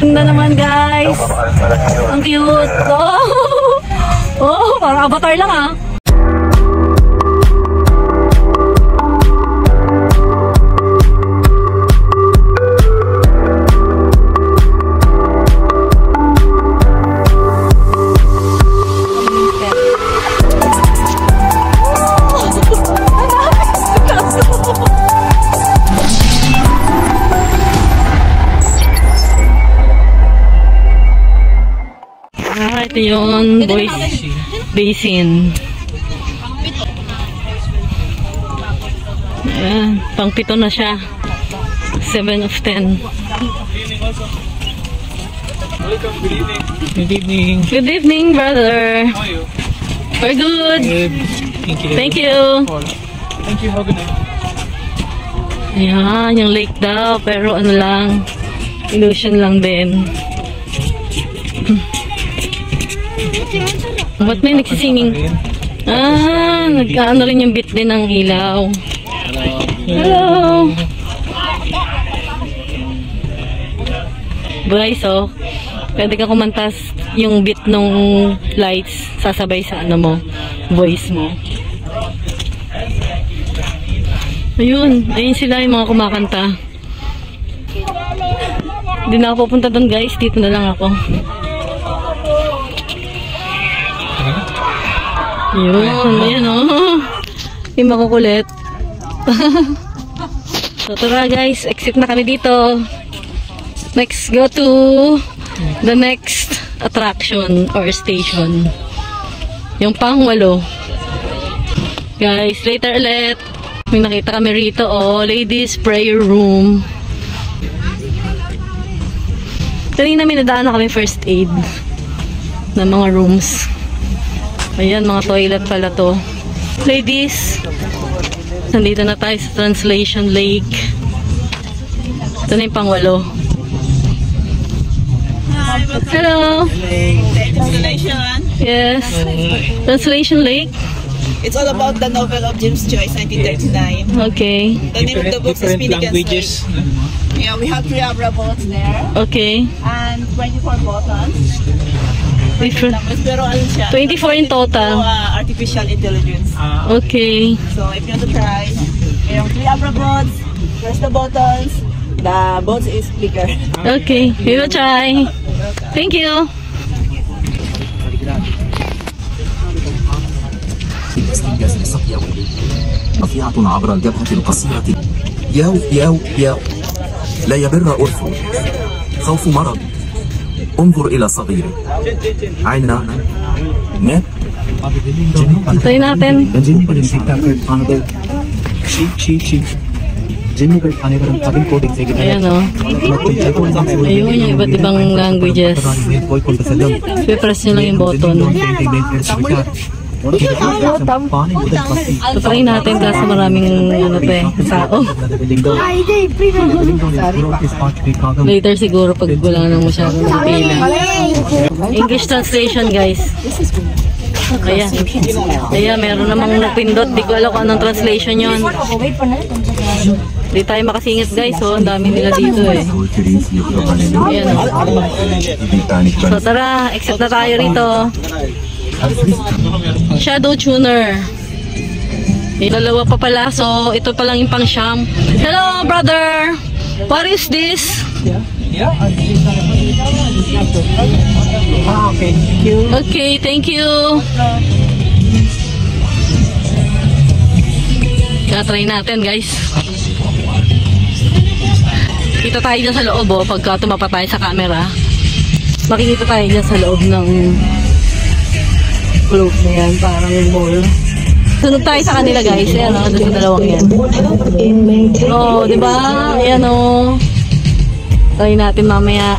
Ganda naman guys. Ang cute. Oh, parang avatar lang ah. Ito yung boys basin. Ayan, pang 7 na siya. 7 of 10. Good evening. Good evening, brother. How are you? We're good. Thank you. Thank you. Thank you. Have a good night. Ayan, yung lake daw. Pero ano lang, illusion lang din. Ba't may nagsisinging? Ah, nagkaano rin yung bit din ng ilaw. Hello! Bryce, oh. Pwede ka kumantas yung bit nung lights sasabay sa ano mo, voice mo. Ayun, ayun sila yung mga kumakanta. Hindi na ako pupunta doon guys, dito na lang ako. Yun, ayan oh. Yung makukulit. So tara guys, exit na kami dito. Next, go to the next attraction or station. Yung pang-8. Guys, later ulit. May nakita kami rito oh, ladies prayer room. Kanina may nadaan na kami first aid ng mga rooms. Ayan, mga toilet pala to. Ladies, nandito na tayo sa Translation Lake. Ito na yung pang-8. Hello! Translation. Yes. Translation Lake. It's all about the novel of James Joyce, 1939. Okay. The name of the book is Phoenician languages. Slave. Yeah, we have 3 abra boats there. Okay. And 24 buttons. Different. Pero ano siya? 24 in total. Artificial intelligence. Okay. So if you want to try, mayroong 3 abra boats. Press the buttons. The boats is bigger. Okay. We will try. Thank you. رفيعة عبر الجبهة القصيرة. ياو لا يبر عرفه. خوف مرض. انظر إلى صغيره. عينا مات. Try natin. Ayan o. Ayun yung iba't ibang languages. I-press nyo lang yung button. Try natin kasi maraming ano pa eh, tao. Later siguro pag wala nang masyadong pila. English translation guys. Ayan. Ayan, meron namang napindot. Di ko alam kung anong translation yun. Di tayo makasingit guys, oh. Ang dami nila dito eh. Ayan oh. So tara, exit na tayo rito. Shadow tuner. May dalawa pa pala, so ito pa lang yung pang siyam. Hello brother, what is this? Okay, thank you. Okay, thank you. Try natin guys. Kita tayo dyan sa loob oh, pagka tumapa tayo sa camera. Makikita tayo dyan sa loob ng globe na yan, parang mall. Sunod tayo sa kanila guys, ayan o, doon sa dalawang yan. Oh, diba? Ayan o. Try natin mamaya.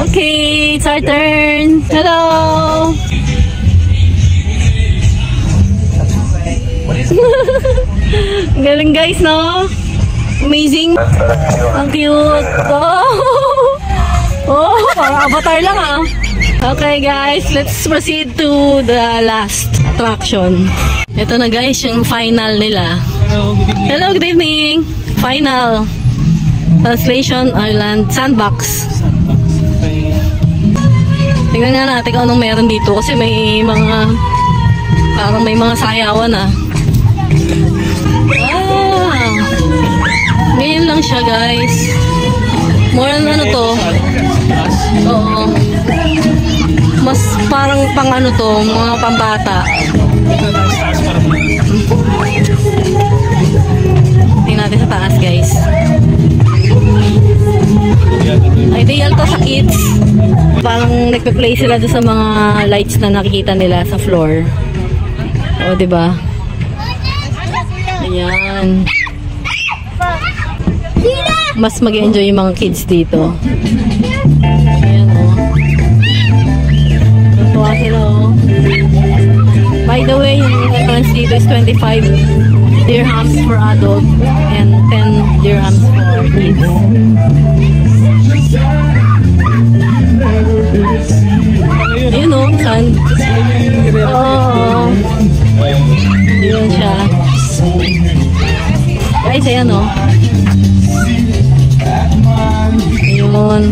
Okay, it's our turn. Hello! Galing guys, no? Amazing. Ang cute. Oh, parang avatar lang ah. Okay guys, let's proceed to the last attraction. Ito na guys, yung final nila. Hello, good evening. Hello, good evening. Final. Translation, Island Sandbox. Tingnan nga natin kung anong meron dito kasi may mga parang may mga sayawan ah. Ngayon lang siya guys. More than ano to. Oo. Mas parang pang ano to, mga pambata. Tingnan natin sa taas guys. Ideal to sa kids. Parang nagpe-play sila doon sa mga lights na nakikita nila sa floor. O, diba? Ayan. Mas mag-enjoy yung mga kids dito. Ayan, o. Tuwa sila, o. By the way, yung entrance dito is 25 dirhams for adult and 10 dirhams for kids. Ayun o, sand. Oo. Ayun siya. Guys, ayan o. Ayun.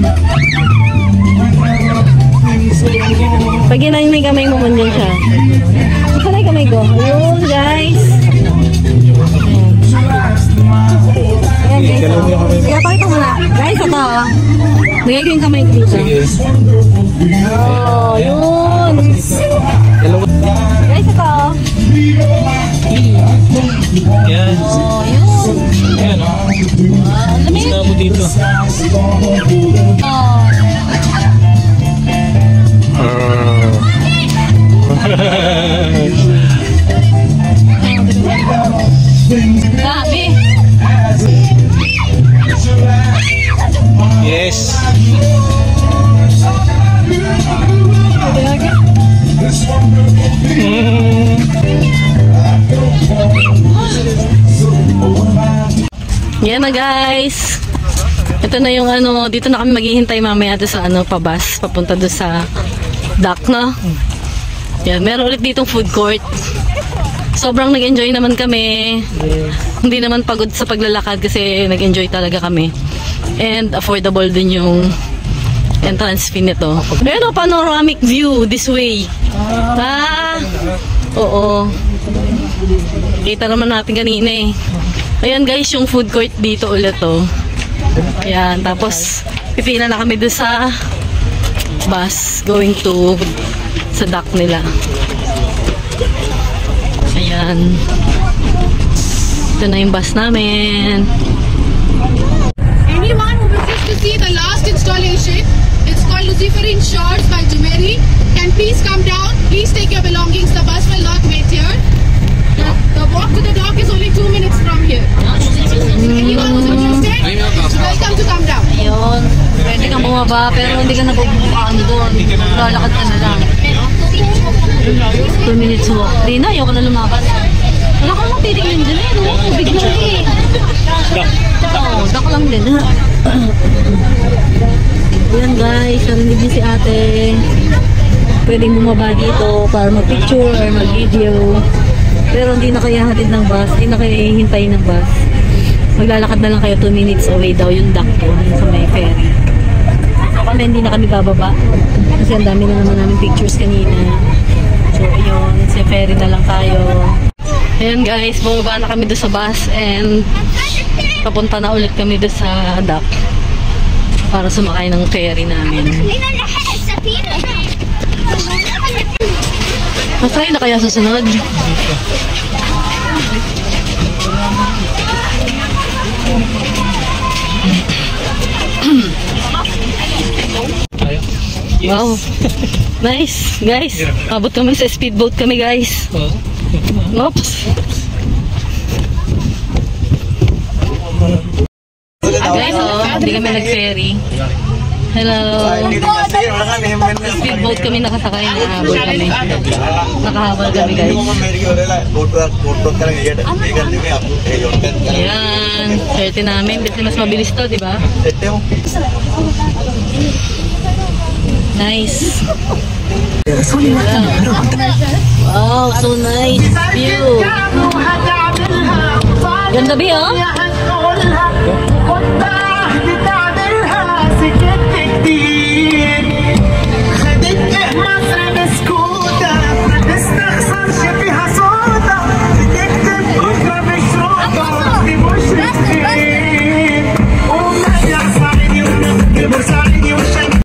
Pag yun may kamay mo dyan siya. Saan na yung kamay ko? Ayun, guys. Ayan, guys. Kaya pakita mo na. Guys, ito o. Nagay ko yung kamay ko dito. Oh, yun. Guys, ito o. Yan. Oh, yun. Yan o. Mas na mo dito. Oh. Grabe. Yes. Yan na guys. Ito na yung ano, dito na kami maghihintay mamaya doon sa ano, pabas, papunta doon sa dock, no? Yan, meron ulit ditong food court. Sobrang nag-enjoy naman kami. Hindi naman pagod sa paglalakad kasi nag-enjoy talaga kami. And affordable din yung entrance fee nito. Pero panoramic view this way. Ah, oo. Kita naman natin kanina eh. Ayan guys, yung food court dito ulit oh. Ayan, tapos pipila na kami doon sa bus going to sa dock nila. Ayan. Ito na yung bus namin. Anyone who wishes to see the last installation, it's called Luciferin Shores by Jumeirah, can please come down. Please take your belongings. The bus will not wait here. The walk to the dock is only 2 minutes from here. Anyone who's interested, welcome to come down. Ayun. Pwede kang bumaba pero hindi ka nabubukaan doon. Lalakad ka na lang. 2 minutes walk. Di na, ayoko na lumakad. Wala kang mong titignan dyan eh. No? Bigla eh. Oo, dock lang din. Ayan guys, narinig niyo si ate. Pwedeng bumaba dito para mag-picture or mag-video. Pero hindi na kaya hatid ng bus, hindi na kaya hihintay ng bus. Maglalakad na lang kayo 2 minutes away daw yung dock po sa may ferry. So kami hindi na kami bababa kasi ang dami na naman namin pictures kanina. So yun, sa ferry na lang tayo. Ayan guys, bumaba na kami doon sa bus and papunta na ulit kami doon sa dock para sumakay ng ferry namin. Masaya na kaya susunod? Wow. Nice, guys. Abot kami sa speedboat kami, guys. Oops. Guys, oh, hindi kami nag-ferry. Hello. Speedboat kami nakasakay, nakahabol kami. Nakahabol kami, guys. Ayan. Swerte namin. Kasi mas mabilis to, di ba? Nice. Wow, so nice view. Ganda ba yun? عهد تعملها سكت كتير خدت مصر بسكوتة ما تستخسرش فيها صوتة بتكتب بكرة بشروطة دي مشركين ومنع صعيدي ونقد بورسعيدي والشمس.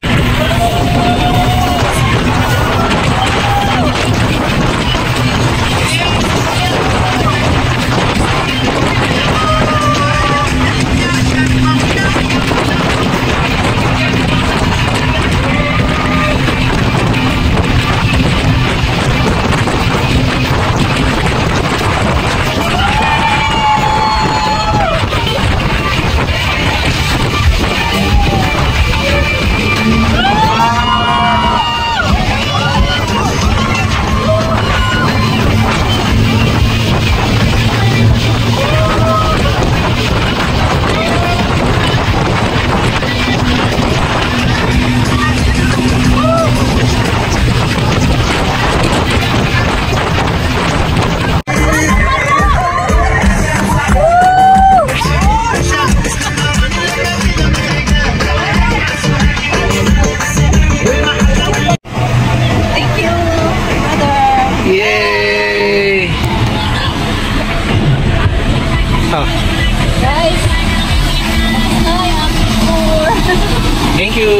Thank you.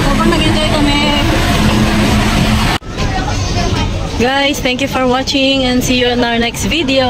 Sobrang nag-enjoy kami. Guys, thank you for watching and see you in our next video.